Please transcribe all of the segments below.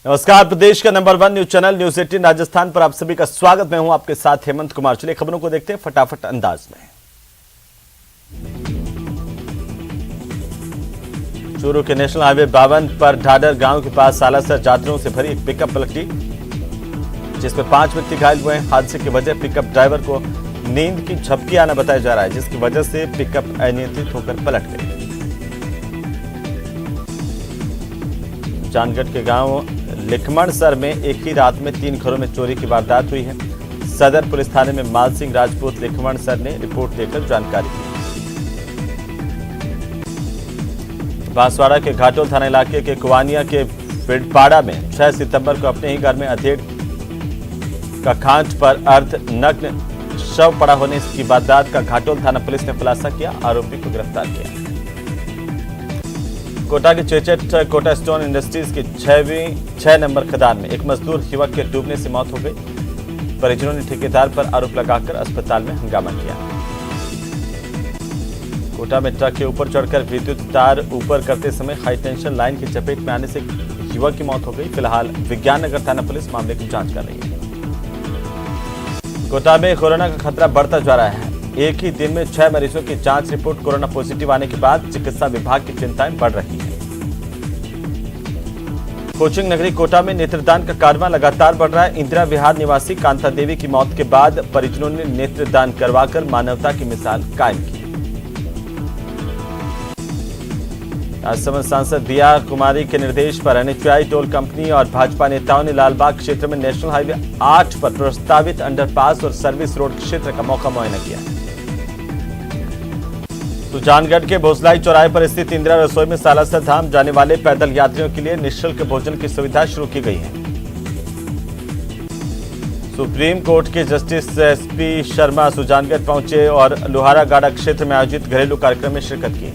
नमस्कार, प्रदेश का number 1 news channel news 18 Rajasthan पर आप सभी का स्वागत। मैं हूं आपके साथ हेमंत कुमार। चलिए खबरों को देखते हैं फटाफट अंदाज में। चूरू के नेशनल हाईवे 52 पर ढाडर गांव के पास सालासर यात्रियों से भरी एक पिकअप पलटी, जिसमें 5 व्यक्ति घायल हुए हैं। हादसे की वजह पिकअप ड्राइवर को नींद की झपकी आना बताया जा रहा है, जिसकी वजह से पिकअप अनियंत्रित होकर पलट गई। जानगढ़ के गांव लिखमणसर में एक ही रात में 3 घरों में चोरी की वारदात हुई है। सदर पुलिस थाने में माल सिंह राजपूत लिखमणसर ने रिपोर्ट देकर जानकारी दी। बांसवाड़ा के घाटोल थाना इलाके के कुवानिया के फिडपाड़ा में 6 सितंबर को अपने ही घर में अधेड़ का खांच पर अर्ध नग्न शव पड़ा होने की वारदात का घाटोल थाना पुलिस ने खुलासा किया। आरोपी को गिरफ्तार किया। कोटा के चेचट कोटा स्टोन इंडस्ट्रीज की 6 नंबर खदान में एक मजदूर युवक के डूबने से मौत हो गई। परिजनों ने ठेकेदार पर आरोप लगाकर अस्पताल में हंगामा किया। कोटा में ट्रक के ऊपर चढ़कर विद्युत तार ऊपर करते समय हाई टेंशन लाइन की चपेट में आने से युवक की मौत हो गई। फिलहाल विज्ञान नगर थाना पुलिस मामले की जांच कर रही है। कोटा में कोरोना का खतरा बढ़ता जा रहा है। एक ही दिन में 6 मरीजों की जांच रिपोर्ट कोरोना पॉजिटिव आने के बाद चिकित्सा विभाग की चिंताएं बढ़ रही है। कोचिंग नगरी कोटा में नेत्रदान का कारवां लगातार बढ़ रहा है। इंदिरा विहार निवासी कांता देवी की मौत के बाद परिजनों ने नेत्रदान करवाकर मानवता की मिसाल कायम की। राजसमंद सांसद दिया कुमारी के निर्देश पर एनएचआई टोल कंपनी और भाजपा नेताओं ने लालबाग क्षेत्र में नेशनल हाईवे 8 पर प्रस्तावित अंडरपास और सर्विस रोड क्षेत्र का मौका मुआयना किया। सुजानगढ़ के भोसलाई चौराहे पर स्थित इंदिरा रसोई में सालासर धाम जाने वाले पैदल यात्रियों के लिए निःशुल्क भोजन की सुविधा शुरू की गई है। सुप्रीम कोर्ट के जस्टिस एसपी शर्मा सुजानगढ़ पहुंचे और लोहारा गाड़ा क्षेत्र में आयोजित घरेलू कार्यक्रम में शिरकत की।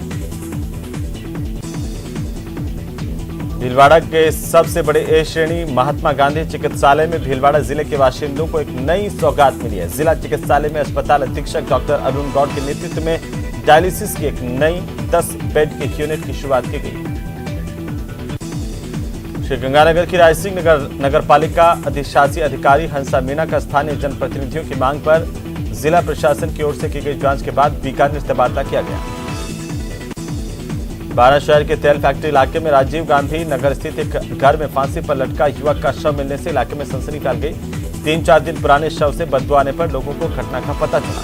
भीलवाड़ा के सबसे बड़े ए श्रेणी महात्मा गांधी चिकित्सालय में भीलवाड़ा जिले के बाशिंदों को एक नई सौगात मिली है। जिला चिकित्सालय में अस्पताल अधीक्षक डॉक्टर अरुण गौड़ के नेतृत्व में डायलिसिस की एक नई 10 बेड की यूनिट की शुरुआत की गई। श्रीगंगानगर की रायसिंह नगर पालिका अधिशासी अधिकारी हंसा मीणा का स्थानीय जनप्रतिनिधियों की मांग पर जिला प्रशासन की ओर से की गई जांच के बाद बीकानेर तबादला किया गया। बारा शहर के तेल फैक्ट्री इलाके में राजीव गांधी नगर स्थित एक घर में फांसी पर लटका युवक का शव मिलने से इलाके में सनसनी फैल गई। 3-4 दिन पुराने शव से बदबू आने पर लोगों को घटना का पता चला।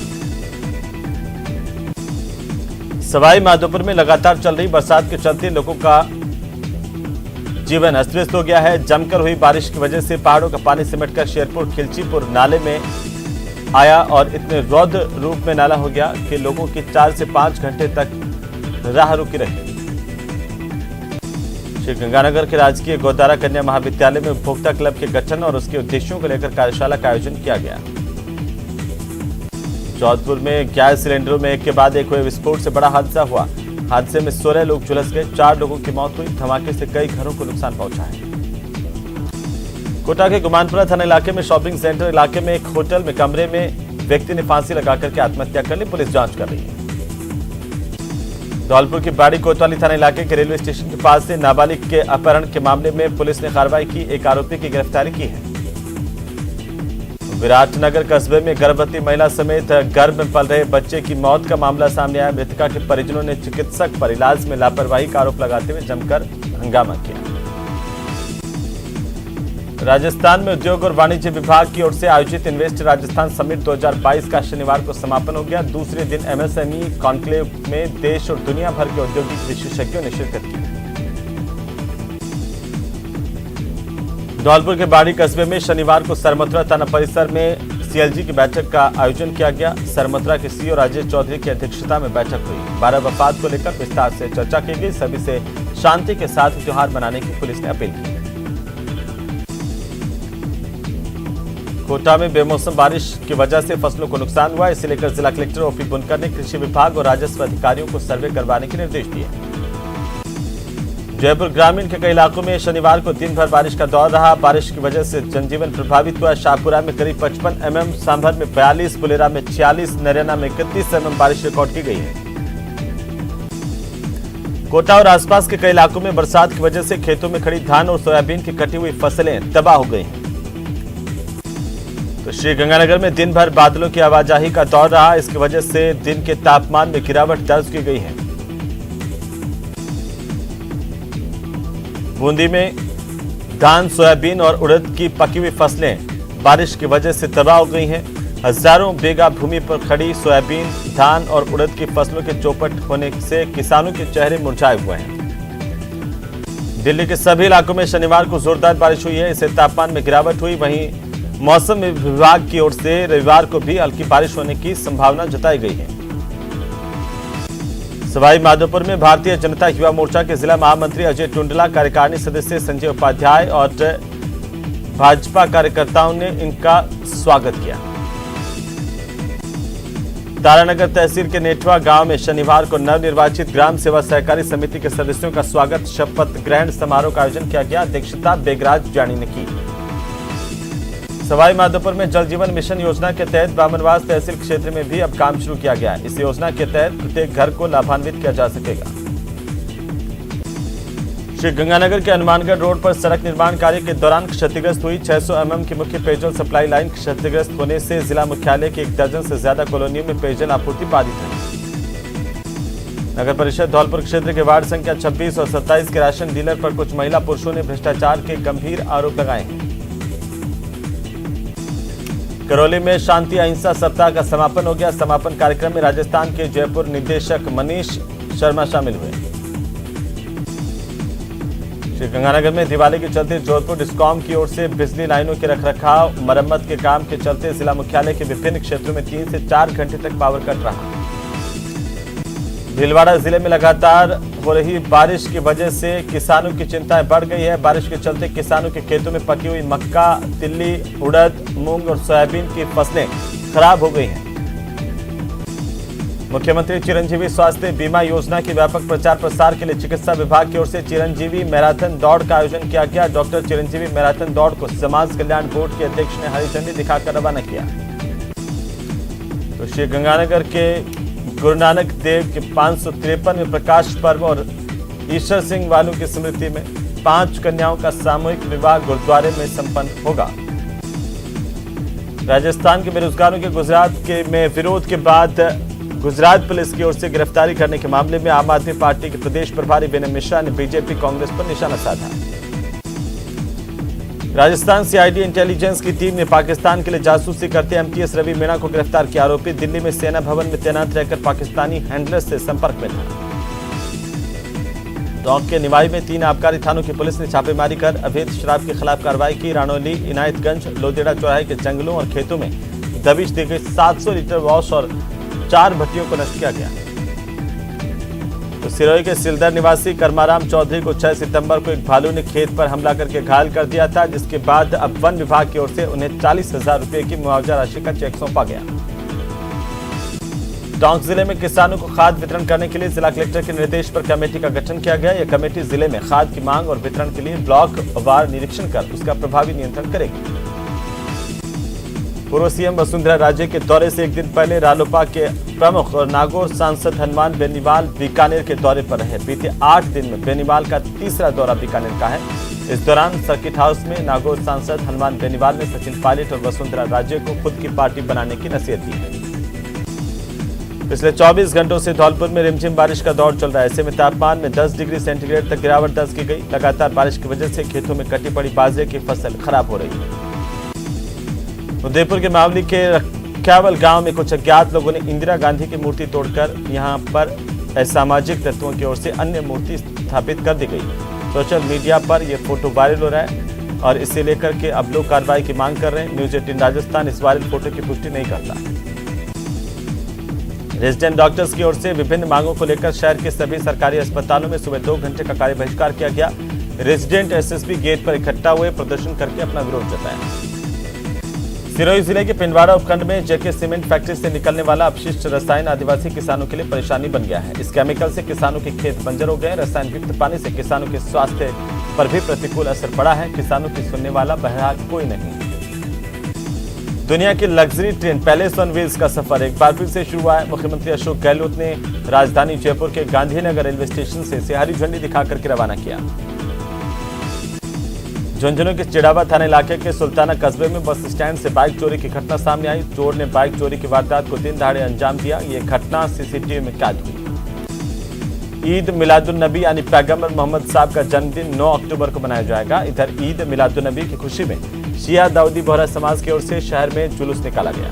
सवाई माधोपुर में लगातार चल रही बरसात के चलते लोगों का जीवन अस्त व्यस्त हो गया है। जमकर हुई बारिश की वजह से पहाड़ों का पानी सिमटकर शेरपुर खिलचीपुर नाले में आया और इतने रौद्र रूप में नाला हो गया कि लोगों की 4 से 5 घंटे तक राह रुकी रही। श्रीगंगानगर के राजकीय गोदारा कन्या महाविद्यालय में उपभोक्ता क्लब के गठन और उसके उद्देश्यों को लेकर कार्यशाला का आयोजन किया गया। जोधपुर में गैस सिलेंडरों में एक के बाद एक हुए विस्फोट से बड़ा हादसा हुआ। हादसे में 16 लोग झुलस गए, 4 लोगों की मौत हुई। धमाके से कई घरों को नुकसान पहुंचा है। कोटा के गुमानपुरा थाना इलाके में शॉपिंग सेंटर इलाके में एक होटल में कमरे में व्यक्ति ने फांसी लगाकर के आत्महत्या कर ली। पुलिस जांच कर रही है। धौलपुर की बाड़ी कोतवाली थाना इलाके के रेलवे स्टेशन के पास से नाबालिग के अपहरण के मामले में पुलिस ने कार्रवाई की। एक आरोपी की गिरफ्तारी की है। विराटनगर कस्बे में गर्भवती महिला समेत गर्भ में पल रहे बच्चे की मौत का मामला सामने आया। मृतका के परिजनों ने चिकित्सक पर इलाज में लापरवाही का आरोप लगाते हुए जमकर हंगामा किया। राजस्थान में उद्योग और वाणिज्य विभाग की ओर से आयोजित इन्वेस्ट राजस्थान समिट 2022 का शनिवार को समापन हो गया। दूसरे दिन एमएसएमई कॉन्क्लेव में देश और दुनिया भर के औद्योगिक विशेषज्ञों ने शिरकत की। धौलपुर के बाड़ी कस्बे में शनिवार को सरमथुरा थाना परिसर में सीएलजी की बैठक का आयोजन किया गया। सरमथुरा के सीओ राजेश चौधरी की अध्यक्षता में बैठक हुई। 12 वफात को लेकर विस्तार से चर्चा की गई। सभी से शांति के साथ त्योहार मनाने की पुलिस ने अपील की। कोटा में बेमौसम बारिश की वजह से फसलों को नुकसान हुआ। इसे लेकर जिला कलेक्टर ओपी बुनकर ने कृषि विभाग और राजस्व अधिकारियों को सर्वे करवाने के निर्देश दिए। जयपुर ग्रामीण के कई इलाकों में शनिवार को दिन भर बारिश का दौर रहा। बारिश की वजह से जनजीवन प्रभावित हुआ। शाहपुरा में करीब 55 mm, सांभर में 42, बुलेरा में 46, नरेना में 31 mm बारिश रिकॉर्ड की गई है। कोटा और आसपास के कई इलाकों में बरसात की वजह से खेतों में खड़ी धान और सोयाबीन की कटी हुई फसलें तबाह हो गई हैं। तो श्रीगंगानगर में दिन भर बादलों की आवाजाही का दौर रहा। इसकी वजह से दिन के तापमान में गिरावट दर्ज की गई है। बूंदी में धान, सोयाबीन और उड़द की पकी हुई फसलें बारिश की वजह से तबाह हो गई हैं। हजारों बीघा भूमि पर खड़ी सोयाबीन, धान और उड़द की फसलों के चौपट होने से किसानों के चेहरे मुरझाए हुए हैं। दिल्ली के सभी इलाकों में शनिवार को जोरदार बारिश हुई है। इससे तापमान में गिरावट हुई। वहीं मौसम विभाग की ओर से रविवार को भी हल्की बारिश होने की संभावना जताई गई है। सवाई माधोपुर में भारतीय जनता युवा मोर्चा के जिला महामंत्री अजय टुंडला, कार्यकारिणी सदस्य संजय उपाध्याय और भाजपा कार्यकर्ताओं ने इनका स्वागत किया। तारानगर तहसील के नेटवा गांव में शनिवार को नवनिर्वाचित ग्राम सेवा सहकारी समिति के सदस्यों का स्वागत शपथ ग्रहण समारोह का आयोजन किया गया। अध्यक्षता बेगराज जानी ने की। सवाई माधोपुर में जल जीवन मिशन योजना के तहत ब्राह्मणवास तहसील क्षेत्र में भी अब काम शुरू किया गया। इस योजना के तहत प्रत्येक घर को लाभान्वित किया जा सकेगा। श्रीगंगानगर के हनुमानगढ़ रोड पर सड़क निर्माण कार्य के दौरान क्षतिग्रस्त हुई 600 mm की मुख्य पेयजल सप्लाई लाइन क्षतिग्रस्त होने से जिला मुख्यालय के 1 दर्जन से ज्यादा कॉलोनियों में पेयजल आपूर्ति बाधित है। नगर परिषद धौलपुर क्षेत्र के वार्ड संख्या 26 और 27 के राशन डीलर पर कुछ महिला पुरुषों ने भ्रष्टाचार के गंभीर आरोप लगाए हैं। करौली में शांति अहिंसा सप्ताह का समापन हो गया। समापन कार्यक्रम में राजस्थान के जयपुर निदेशक मनीष शर्मा शामिल हुए। श्रीगंगानगर में दिवाली के चलते जोधपुर डिस्कॉम की ओर से बिजली लाइनों के रखरखाव मरम्मत के काम के चलते जिला मुख्यालय के विभिन्न क्षेत्रों में 3 से 4 घंटे तक पावर कट रहा। भीलवाड़ा जिले में लगातार हो रही बारिश की वजह से किसानों की चिंताएं बढ़ गई है। बारिश के चलते किसानों के खेतों में पकी हुई मक्का, तिल्ली, उड़द, मूंग और सोयाबीन की फसलें खराब हो गई हैं। मुख्यमंत्री चिरंजीवी स्वास्थ्य बीमा योजना की व्यापक प्रचार प्रसार के लिए चिकित्सा विभाग की ओर से चिरंजीवी मैराथन दौड़ का आयोजन किया गया। डॉक्टर चिरंजीवी मैराथन दौड़ को समाज कल्याण बोर्ड के अध्यक्ष ने हरी झंडी दिखाकर रवाना किया। तो श्रीगंगानगर के गुरु नानक देव के 553वें प्रकाश पर्व और ईश्वर सिंह वालू की स्मृति में 5 कन्याओं का सामूहिक विवाह गुरुद्वारे में संपन्न होगा। राजस्थान के बेरोजगारों के गुजरात में विरोध के बाद गुजरात पुलिस की ओर से गिरफ्तारी करने के मामले में आम आदमी पार्टी के प्रदेश प्रभारी विनय मिश्रा ने बीजेपी कांग्रेस पर निशाना साधा। राजस्थान सीआईडी इंटेलिजेंस की टीम ने पाकिस्तान के लिए जासूसी करते एमटीएस रवि मीणा को गिरफ्तार किया। आरोपी दिल्ली में सेना भवन में तैनात रहकर पाकिस्तानी हैंडलर से संपर्क में था। टोंक के निवाई में 3 आबकारी थानों की पुलिस ने छापेमारी कर अवैध शराब के खिलाफ कार्रवाई की। रानौली, इनायतगंज, लोदेड़ा चौराहे के जंगलों और खेतों में दबिश दी गई 700 लीटर वॉश और 4 भट्टियों को नष्ट किया गया। तो सिरोही के सिलदर निवासी कर्माराम चौधरी को 6 सितंबर को एक भालू ने खेत पर हमला करके घायल कर दिया था, जिसके बाद अब वन विभाग की ओर से उन्हें 40,000 रुपए की मुआवजा राशि का चेक सौंपा गया। टोंक जिले में किसानों को खाद वितरण करने के लिए जिला कलेक्टर के निर्देश पर कमेटी का गठन किया गया। यह कमेटी जिले में खाद की मांग और वितरण के लिए ब्लॉक वार निरीक्षण कर उसका प्रभावी नियंत्रण करेगी। पूर्व सीएम वसुंधरा राजे के दौरे से एक दिन पहले रालोपा के प्रमुख और नागौर सांसद हनुमान बेनीवाल बीकानेर के दौरे पर रहे। बीते 8 दिन में बेनीवाल का तीसरा दौरा बीकानेर का है। इस दौरान सर्किट हाउस में नागौर सांसद हनुमान बेनीवाल ने सचिन पायलट और वसुंधरा राजे को खुद की पार्टी बनाने की नसीहत दी है। पिछले 24 घंटों से धौलपुर में रिमझिम बारिश का दौर चल रहा है। ऐसे में तापमान में 10 डिग्री सेंटीग्रेड तक गिरावट दर्ज की गई। लगातार बारिश की वजह से खेतों में कटी पड़ी बाजरे की फसल खराब हो रही है। उदयपुर के मावली के रख्यावल गांव में कुछ अज्ञात लोगों ने इंदिरा गांधी की मूर्ति तोड़कर यहां पर असामाजिक तत्वों की ओर से अन्य मूर्ति स्थापित कर दी गई। सोशल मीडिया पर यह फोटो वायरल हो रहा है और इसे लेकर के अब लोग कार्रवाई की मांग कर रहे हैं। न्यूज 18 राजस्थान इस वायरल फोटो की पुष्टि नहीं करता। रेजिडेंट डॉक्टर्स की ओर से विभिन्न मांगों को लेकर शहर के सभी सरकारी अस्पतालों में सुबह 2 घंटे का कार्य बहिष्कार किया गया। रेजिडेंट एसएसपी गेट पर इकट्ठा हुए प्रदर्शन करके अपना विरोध जताया। सिरोही जिले के पिंडवाड़ा उपखंड में जेके सीमेंट फैक्ट्री से निकलने वाला अपशिष्ट रसायन आदिवासी किसानों के लिए परेशानी बन गया है। इस केमिकल से किसानों के खेत बंजर हो गए। रसायन युक्त पानी से किसानों के स्वास्थ्य पर भी प्रतिकूल असर पड़ा है। किसानों की सुनने वाला बहरहाल कोई नहीं। दुनिया की luxury train palace on wheels का सफर एक बार फिर से शुरू हुआ है। मुख्यमंत्री अशोक गहलोत ने राजधानी जयपुर के गांधीनगर रेलवे स्टेशन से हरी झंडी दिखाकर के रवाना किया। झुंझुनू के चिड़ावा थाना इलाके के सुल्ताना कस्बे में बस स्टैंड से बाइक चोरी की घटना सामने आई। चोर ने बाइक चोरी की वारदात को दिन दहाड़े अंजाम दिया। ये घटना सीसीटीवी में कैद हुई। ईद मिलादुन्नबी यानी पैगंबर मोहम्मद साहब का जन्मदिन 9 अक्टूबर को मनाया जाएगा। इधर ईद मिलादुन्नबी की खुशी में शिया दाऊदी बोहरा समाज की ओर से शहर में जुलूस निकाला गया।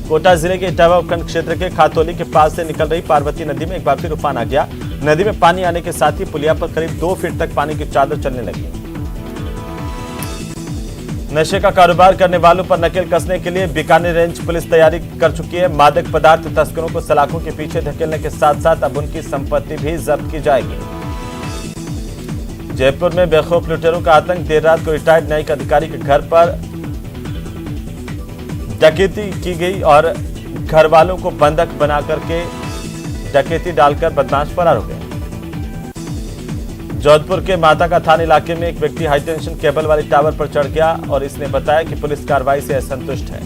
कोटा जिले के इटावा उपखंड क्षेत्र के खातौली के पास से निकल रही पार्वती नदी में एक बार फिर उफान आ गया। नदी में पानी आने के साथ ही पुलिया पर करीब 2 फीट तक पानी की चादर चलने लगी। नशे का कारोबार करने वालों पर नकेल कसने के लिए बीकानेर रेंज पुलिस तैयारी कर चुकी है। मादक पदार्थ तस्करों को सलाखों के पीछे धकेलने के साथ साथ अब उनकी संपत्ति भी जब्त की जाएगी। जयपुर में बेखौफ लुटेरों का आतंक। देर रात को रिटायर्ड न्यायिक अधिकारी के घर पर डकैती की गई और घर वालों को बंधक बना करके डकैती डालकर बदमाश फरार हो गए। जोधपुर के माता का थाना इलाके में एक व्यक्ति हाईटेंशन केबल वाली टावर पर चढ़ गया और इसने बताया कि पुलिस कार्रवाई से असंतुष्ट है।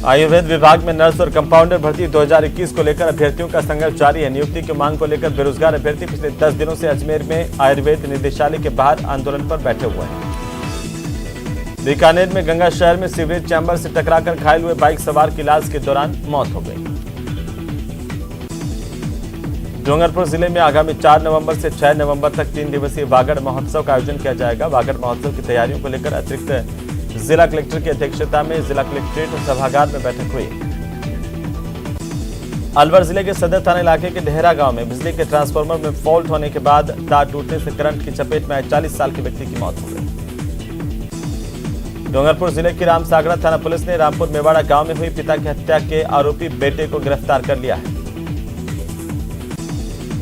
आयुर्वेद विभाग में नर्स और कंपाउंडर भर्ती 2021 को लेकर अभ्यर्थियों का संघर्ष जारी है। नियुक्ति की मांग को लेकर बेरोजगार अभ्यर्थी पिछले 10 दिनों से अजमेर में आयुर्वेद निदेशालय के बाहर आंदोलन पर बैठे हुए हैं। बीकानेर में गंगा शहर में सीवरेज चैम्बर से टकराकर घायल हुए बाइक सवार की इलाज के दौरान मौत हो गई। डूंगरपुर जिले में आगामी 4 नवंबर से 6 नवंबर तक 3 दिवसीय वागड़ महोत्सव का आयोजन किया जाएगा। वागड़ महोत्सव की तैयारियों को लेकर अतिरिक्त जिला कलेक्टर की अध्यक्षता में जिला कलेक्ट्रेट सभागार में बैठक हुई। अलवर जिले के सदर थाना इलाके के डेहरा गांव में बिजली के ट्रांसफार्मर में फॉल्ट होने के बाद तार टूटने से करंट की चपेट में आए 40 साल के व्यक्ति की मौत हो गई। डूंगरपुर जिले की रामसागरा थाना पुलिस ने रामपुर मेवाड़ा गांव में हुई पिता की हत्या के आरोपी बेटे को गिरफ्तार कर लिया है।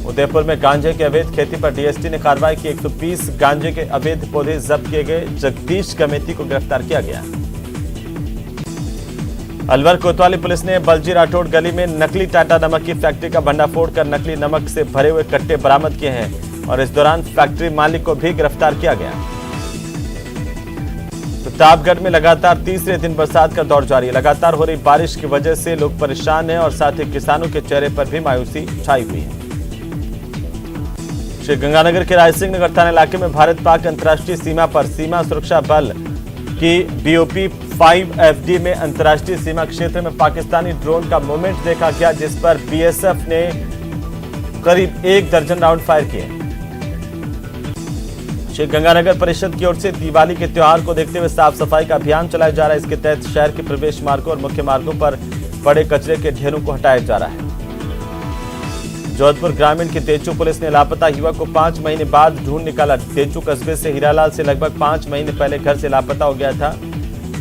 उदयपुर में गांजे के अवैध खेती पर डीएसटी ने कार्रवाई की। 120 गांजे के अवैध पौधे जब्त किए गए। जगदीश कमेटी को गिरफ्तार किया गया। अलवर कोतवाली पुलिस ने बलजी राठौड़ गली में नकली टाटा नमक की फैक्ट्री का भंडाफोड़ कर नकली नमक से भरे हुए कट्टे बरामद किए हैं और इस दौरान फैक्ट्री मालिक को भी गिरफ्तार किया गया। प्रतापगढ़ में लगातार तीसरे दिन बरसात का दौर जारी है। लगातार हो रही बारिश की वजह से लोग परेशान हैं और साथ ही किसानों के चेहरे पर भी मायूसी छाई हुई है। श्री गंगानगर के रायसिंह नगर थाना इलाके में भारत पाक अंतर्राष्ट्रीय सीमा पर सीमा सुरक्षा बल की BOP 5 FD में अंतर्राष्ट्रीय सीमा क्षेत्र में पाकिस्तानी ड्रोन का मूवमेंट देखा गया, जिस पर BSF ने करीब 1 दर्जन राउंड फायर किए। श्री गंगानगर परिषद की ओर से दिवाली के त्योहार को देखते हुए साफ सफाई का अभियान चलाया जा रहा है। इसके तहत शहर के प्रवेश मार्गों और मुख्य मार्गों पर पड़े कचरे के ढेरों को हटाया जा रहा है। जोधपुर ग्रामीण की तेचू पुलिस ने लापता युवक को 5 महीने बाद ढूंढ निकाला। तेचू कस्बे से हीरालाल से लगभग 5 महीने पहले घर से लापता हो गया था।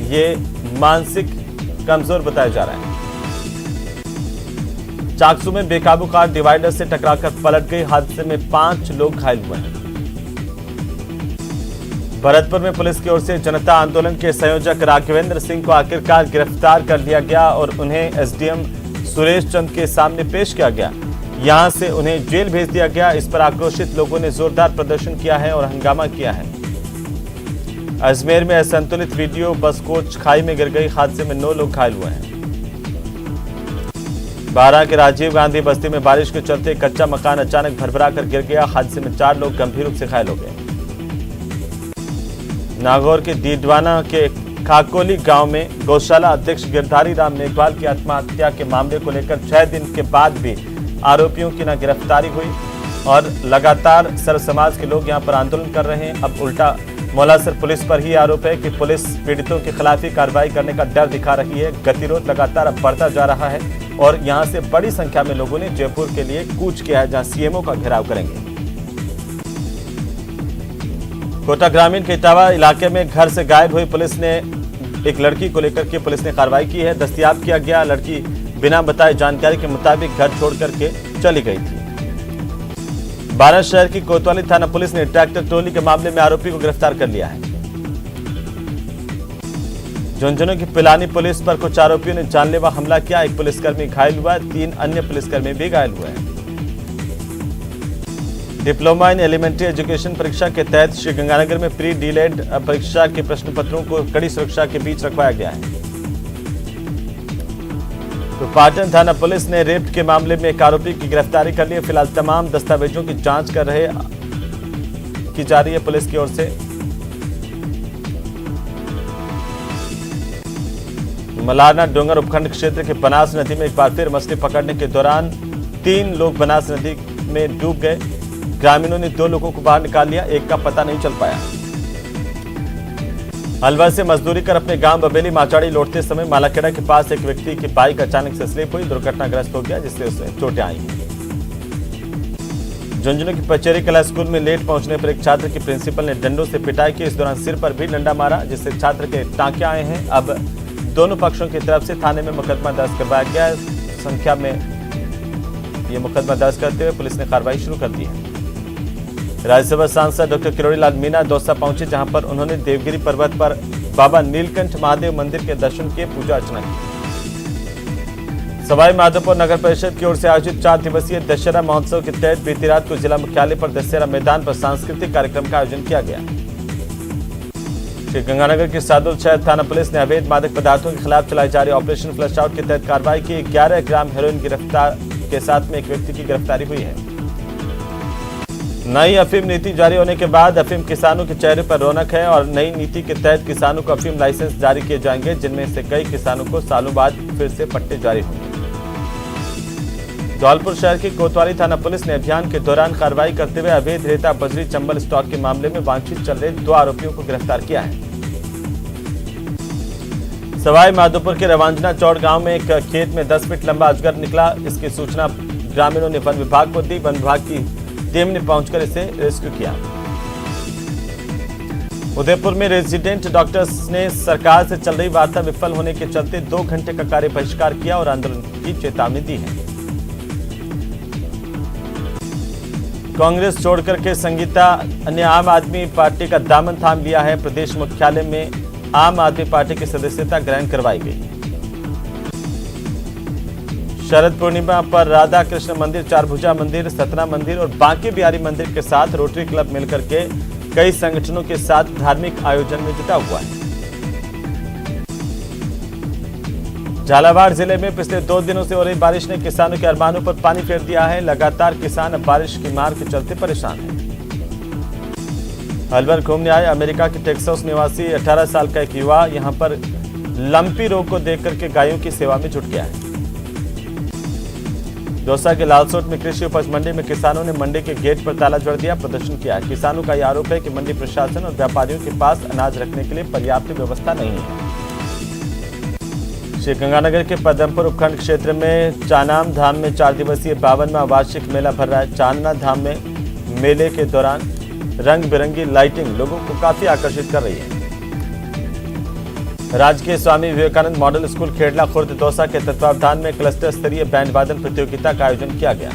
ये मानसिक कमजोर बताया जा रहा है। चाकसू में बेकाबू कार डिवाइडर से टकराकर पलट गई। हादसे में 5 लोग घायल हुए हैं। भरतपुर में पुलिस की ओर से जनता आंदोलन के संयोजक राघवेंद्र सिंह को आखिरकार गिरफ्तार कर लिया गया और उन्हें SDM सुरेश चंद के सामने पेश किया गया। यहां से उन्हें जेल भेज दिया गया। इस पर आक्रोशित लोगों ने जोरदार प्रदर्शन किया है और हंगामा किया है। अजमेर में असंतुलित वीडियो बस कोच खाई में गिर गई। हादसे में 9 लोग घायल हुए हैं। बारां के राजीव गांधी बस्ती में बारिश के चलते कच्चा मकान अचानक भरभरा कर गिर गया। हादसे में 4 लोग गंभीर रूप से घायल हो गए। नागौर के दीडवाना के खाकोली गांव में गौशाला अध्यक्ष गिरधारी राम मेघवाल की आत्महत्या के मामले को लेकर 6 दिन के बाद भी आरोपियों की न गिरफ्तारी हुई और लगातार सर्व समाज के लोग यहां पर आंदोलन कर रहे हैं। अब उल्टा मौलासर पुलिस पर ही आरोप है कि पुलिस पीड़ितों के खिलाफ ही कार्रवाई करने का डर दिखा रही है। गतिरोध लगातार अब बढ़ता जा रहा है और यहां से बड़ी संख्या में लोगों ने जयपुर के लिए कूच किया है, जहां CMO का घेराव करेंगे। कोटा ग्रामीण के इटावा इलाके में घर से गायब हुई पुलिस ने एक लड़की को लेकर के पुलिस ने कार्रवाई की है। दस्तयाब किया गया लड़की बिना बताए जानकारी के मुताबिक घर छोड़ करके चली गई थी। बारां शहर की कोतवाली थाना पुलिस ने ट्रैक्टर ट्रॉली के मामले में आरोपी को गिरफ्तार कर लिया है। झुंझुनू की पिलानी पुलिस पर कुछ आरोपियों ने जानलेवा हमला किया। एक पुलिसकर्मी घायल हुआ, 3 अन्य पुलिसकर्मी भी घायल हुए हैं। डिप्लोमा इन एलिमेंट्री एजुकेशन परीक्षा के तहत श्रीगंगानगर में प्री डीलेड परीक्षा के प्रश्न पत्रों को कड़ी सुरक्षा के बीच रखवाया गया है। तो पाटन थाना पुलिस ने रेप के मामले में एक आरोपी की गिरफ्तारी कर ली है। फिलहाल तमाम दस्तावेजों की जांच की जा रही है पुलिस की ओर से। मलारना डोंगर उपखंड क्षेत्र के बनास नदी में एक बार फिर मछली पकड़ने के दौरान 3 लोग बनास नदी में डूब गए। ग्रामीणों ने 2 लोगों को बाहर निकाल लिया, एक का पता नहीं चल पाया। अलवर से मजदूरी कर अपने गांव बबेली माचाड़ी लौटते समय मालाखेड़ा के पास एक व्यक्ति की बाइक अचानक से स्लिप हुई, दुर्घटनाग्रस्त हो गया, जिससे उसे चोटें आई। झुंझुनू की पचेरी कला स्कूल में लेट पहुंचने पर एक छात्र की प्रिंसिपल ने डंडों से पिटाई की। इस दौरान सिर पर भी डंडा मारा, जिससे छात्र के टांके आए हैं। अब दोनों पक्षों की तरफ से थाने में मुकदमा दर्ज करवाया गया है। संख्या में यह मुकदमा दर्ज करते हुए पुलिस ने कार्रवाई शुरू कर दी है। राज्यसभा सांसद डॉक्टर किरोड़ी लाल मीणा दौसा पहुंचे, जहां पर उन्होंने देवगिरी पर्वत पर बाबा नीलकंठ महादेव मंदिर के दर्शन किए, पूजा अर्चना की। सवाई माधोपुर नगर परिषद की ओर से आयोजित 4 दिवसीय दशहरा महोत्सव के तहत बीती रात को जिला मुख्यालय पर दशहरा मैदान पर सांस्कृतिक कार्यक्रम का आयोजन किया गया। श्रीगंगानगर की सादुल शहर थाना पुलिस ने अवैध मादक पदार्थों के खिलाफ चलाए जा रहे ऑपरेशन फ्लश आउट के तहत कार्रवाई की। 11 ग्राम हेरोइन गिरफ्तार के साथ में एक व्यक्ति की गिरफ्तारी हुई है। नई अफीम नीति जारी होने के बाद अफीम किसानों के चेहरे पर रौनक है और नई नीति के तहत किसानों को अफीम लाइसेंस जारी किए जाएंगे, जिनमें से कई किसानों को सालों बाद फिर से पट्टे जारी होंगे। धौलपुर शहर की कोतवाली थाना पुलिस ने अभियान के दौरान कार्रवाई करते हुए अवैध रेता बजरी चंबल स्टॉक के मामले में वांछित चल रहे 2 आरोपियों को गिरफ्तार किया है। सवाई माधोपुर के रवांजना चौड़ गांव में एक खेत में 10 फीट लंबा अजगर निकला। इसकी सूचना ग्रामीणों ने वन विभाग को दी। वन विभाग की टीम ने पहुंचकर इसे रेस्क्यू किया। उदयपुर में रेजिडेंट डॉक्टर्स ने सरकार से चल रही वार्ता विफल होने के चलते 2 घंटे का कार्य बहिष्कार किया और आंदोलन की चेतावनी दी है। कांग्रेस छोड़कर के संगीता ने आम आदमी पार्टी का दामन थाम लिया है। प्रदेश मुख्यालय में आम आदमी पार्टी की सदस्यता ग्रहण करवाई गई। शरद पूर्णिमा पर राधा कृष्ण मंदिर, चारभुजा मंदिर, सतना मंदिर और बांके बिहारी मंदिर के साथ रोटरी क्लब मिलकर के कई संगठनों के साथ धार्मिक आयोजन में जुटा हुआ है। झालावाड़ जिले में पिछले 2 दिनों से हो रही बारिश ने किसानों के अरमानों पर पानी फेर दिया है। लगातार किसान अब बारिश की मार के चलते परेशान हैं। अलवर घूमने आए अमेरिका के टेक्सास निवासी 18 साल का एक युवा यहां पर लंपी रोग को देख करके गायों की सेवा में जुट गया है। दौसा के लालसोट में कृषि उपज मंडी में किसानों ने मंडी के गेट पर ताला जड़ दिया, प्रदर्शन किया। किसानों का यह आरोप है कि मंडी प्रशासन और व्यापारियों के पास अनाज रखने के लिए पर्याप्त व्यवस्था नहीं है। श्रीगंगानगर के पदमपुर उपखंड क्षेत्र में चानाम धाम में 4 दिवसीय 52वां वार्षिक मेला भर रहा है। चानना धाम में मेले के दौरान रंग बिरंगी लाइटिंग लोगों को काफी आकर्षित कर रही है। राजकीय स्वामी विवेकानंद मॉडल स्कूल खेड़ला खुर्द दौसा के तत्वावधान में क्लस्टर स्तरीय बैंड वादन प्रतियोगिता का आयोजन किया गया।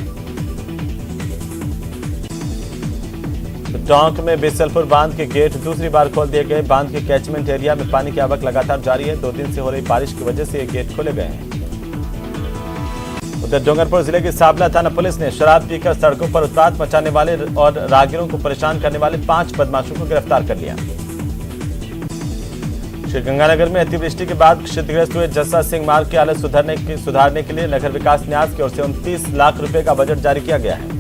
टोंक में बिसलपुर बांध के गेट दूसरी बार खोल दिए गए। बांध के कैचमेंट एरिया में पानी की आवक लगातार जारी है। 2 दिन से हो रही बारिश की वजह से ये गेट खोले गए हैं। उधर डूंगरपुर जिले की साबला थाना पुलिस ने शराब पीकर सड़कों पर उत्पात मचाने वाले और राहगीरों को परेशान करने वाले 5 बदमाशों को गिरफ्तार कर लिया। श्रीगंगानगर में अतिवृष्टि के बाद क्षतिग्रस्त हुए जस्सा सिंह मार्ग की हालत सुधारने के लिए नगर विकास न्यास की ओर से 29 लाख रुपए का बजट जारी किया गया है।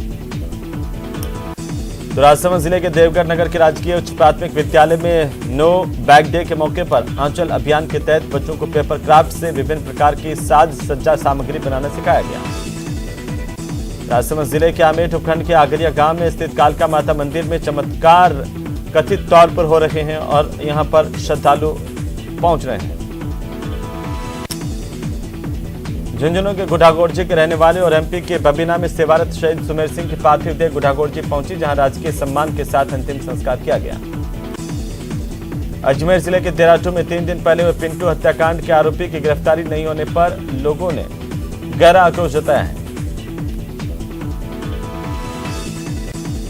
तो राजसमंद जिले के देवगढ़ नगर के राजकीय उच्च प्राथमिक विद्यालय में नो बैग डे के मौके पर आंचल अभियान के तहत बच्चों को पेपर क्राफ्ट से विभिन्न प्रकार की साज सज्जा सामग्री बनाना सिखाया गया। राजसमंद जिले के आमेठ उपखंड के आगरिया गांव में स्थित कालका माता मंदिर में चमत्कार कथित तौर पर हो रहे हैं और यहां पर श्रद्धालु पहुंच रहे हैं। झुंझुनू के गुढ़ागोड़जी के रहने वाले और एमपी के बबीना में सेवारत शहीद सुमेर सिंह की पार्थिव देह गुढ़ागोड़जी पहुंची, जहां राजकीय सम्मान के साथ अंतिम संस्कार किया गया। अजमेर जिले के देराटू में 3 दिन पहले हुए पिंटू हत्याकांड के आरोपी की गिरफ्तारी नहीं होने पर लोगों ने गहरा आक्रोश जताया है।